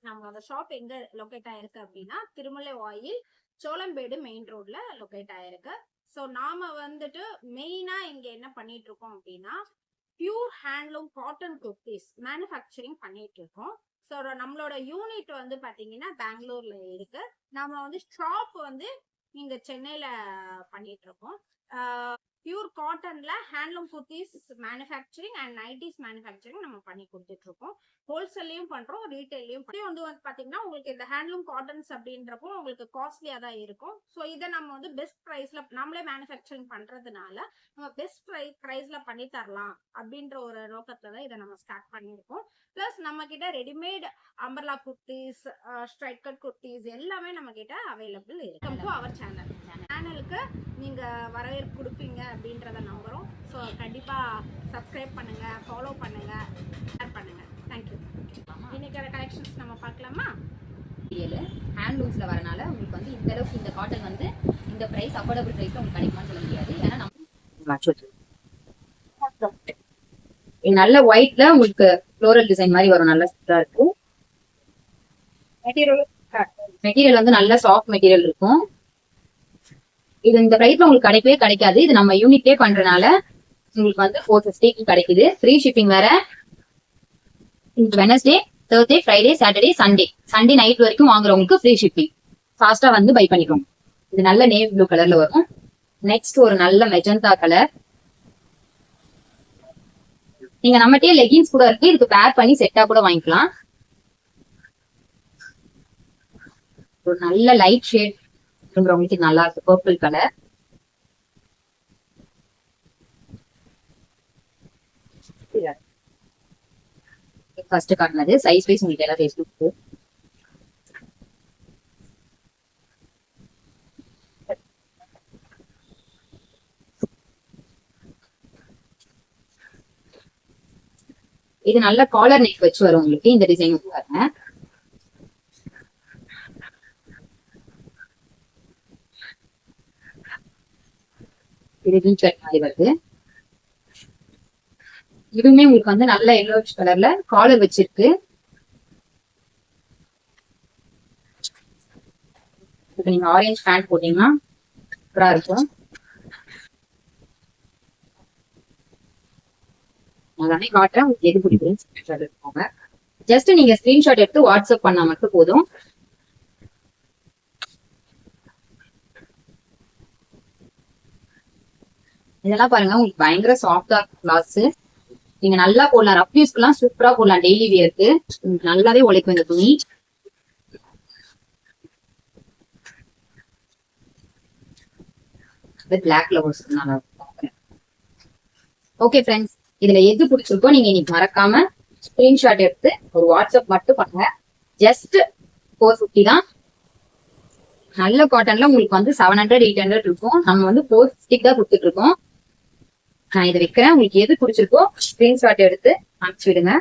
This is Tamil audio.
நம்மளோட ஷாப் எங்க லொக்கேட் ஆயிருக்கு அப்படின்னா திருமலை வாயில் சோளம்பேடு மெயின் ரோட்ல லொக்கேட் ஆயிருக்கு. ஸோ நாம வந்துட்டு மெயினா இங்க என்ன பண்ணிட்டு இருக்கோம் அப்படின்னா pure handloom cotton kurtis manufacturing பண்ணிட்டு இருக்கோம். ஸோ நம்மளோட யூனிட் வந்து பாத்தீங்கன்னா பெங்களூர்ல இருக்கு. நம்ம வந்து ஷாப் வந்து இங்க சென்னையில பண்ணிட்டு இருக்கோம். பியூர் காட்டன்ல handloom kurtis manufacturing and nighties manufacturing நம்ம பண்ணி கொடுத்துட்டு இருக்கோம். ஹோல்சேல்லையும் பண்றோம், ரீட்டைலையும் வந்து பாத்தீங்கன்னா உங்களுக்கு இந்த ஹேண்ட்லூம் காட்டன்ஸ் அப்படின்றப்போ உங்களுக்கு காஸ்ட்லியா தான் இருக்கும். ஸோ இதை நம்ம வந்து பெஸ்ட் பிரைஸ்ல நம்மளே மேனுஃபேக்சரிங் பண்றதுனால நம்ம பெஸ்ட் பிரைஸ்ல பண்ணி தரலாம் அப்படின்ற ஒரு நோக்கத்துல தான் இதை நம்ம ஸ்டார்ட் பண்ணியிருக்கோம். பிளஸ் நம்ம கிட்ட readymade umbrella kurtis, straight cut kurtis எல்லாமே நம்ம கிட்ட அவைலபிள் இருக்கு. அவர் சேனலுக்கு நீங்க வரவேற்பு கொடுப்பீங்க அப்படின்றத நம்புறோம். ஸோ கண்டிப்பா சப்ஸ்கிரைப் பண்ணுங்க, ஃபாலோ பண்ணுங்க, ஷேர் பண்ணுங்க. தேங்க்யூ. இன்னைக்கு கலெக்ஷன்ஸ் நம்ம பார்க்கலாமா? ஹேண்ட்லூம்ஸ்ல வரனால உங்களுக்கு வந்து இந்த அளவுக்கு இந்த காட்டன் வந்து இந்த பிரைஸ் அஃபோர்டபிள் பிரைஸ்ல உங்களுக்கு கிடைக்குமான்னு சொல்ல முடியாது. ஏன்னா நல்ல ஒயிட்ல உங்களுக்கு ஃப்ளோரல் டிசைன் மாதிரி வரும். நல்ல சூப்பரா இருக்கும். மெட்டீரியல் வந்து நல்ல சாஃப்ட் மெட்டீரியல் இருக்கும். இது இந்த பிரைஸ்ல உங்களுக்கு கிடைக்கவே கிடைக்காது. இது நம்ம யூனிட்லயே பண்றதுனால உங்களுக்கு வந்து 450க்கு கிடைக்குது. ஃப்ரீ ஷிப்பிங் வேற. Wednesday, Thursday, Friday, Saturday, Sunday night வரைக்கும் வாங்குறவங்களுக்கு ஃப்ரீ ஷிப்பிங். ஃபாஸ்டா வந்து பை பண்ணிக்கோங்க. இது நல்ல நேவி ப்ளூ கலர்ல வரும். நெக்ஸ்ட் ஒரு நல்ல மெஜந்தா கலர். நீங்க நம்மகிட்டயே லெகின்ஸ் கூட இருக்கு. இதுக்கு பேர் பண்ணி செட்டா கூட வாங்கிக்கலாம். ஒரு நல்ல லைட் ஷேட் உங்களுக்கு நல்லா இருக்கு. Purple colour. ஃபர்ஸ்ட் காட்டினது சைஸ் வைஸ் உங்களுக்கு எல்லாம் சைஸ் இருக்கு. இது நல்ல காலர் நெக் வச்சு வரும் உங்களுக்கு. இந்த டிசைன் பாருங்க. இது டீ கட் மாதிரி வருது. இதுவுமே உங்களுக்கு வந்து நல்ல எல்லோஷ் கலர்ல காலர் வச்சிருக்கு. இப்போ நீங்க ஆரஞ்சு பேண்ட் போட்டீங்கன்னா சூப்பரா இருக்கும். எல்லாமே காட்டுறேன். உங்களுக்கு எது பிடிக்குதுன்னு எடுத்துக்கோங்க. ஜஸ்ட் நீங்க ஸ்கிரீன்ஷாட் எடுத்து வாட்ஸ்அப் பண்ணா மட்டும் போதும். இதெல்லாம் பாருங்க, உங்களுக்கு பயங்கர சாஃப்டா கிளாத்ஸ். நீங்க நல்லா போடலாம். ரஃப் யூஸ்க்கு எல்லாம் சூப்பரா போடலாம். டெய்லி வியருக்கு நல்லாவே உழைக்கும் இந்த துணி. பிளாக்ல ஒரு ஓகே ஃப்ரெண்ட்ஸ், இதுல எது பிடிச்சிருக்கோ நீங்க இன்னைக்கு மறக்காம ஸ்கிரீன்ஷாட் எடுத்து ஒரு வாட்ஸ்அப் மட்டும் பண்ணுங்க. ஜஸ்ட் 450 தான். நல்ல காட்டன்ல உங்களுக்கு வந்து 700 800 இருக்கும். நம்ம வந்து 450 தான் கொடுத்துட்டு இருக்கோம். நான் இதை வைக்கிறேன். உங்களுக்கு எது பிடிச்சிருக்கோ ஸ்கிரீன்ஷாட் எடுத்து அனுப்பிச்சு விடுங்க.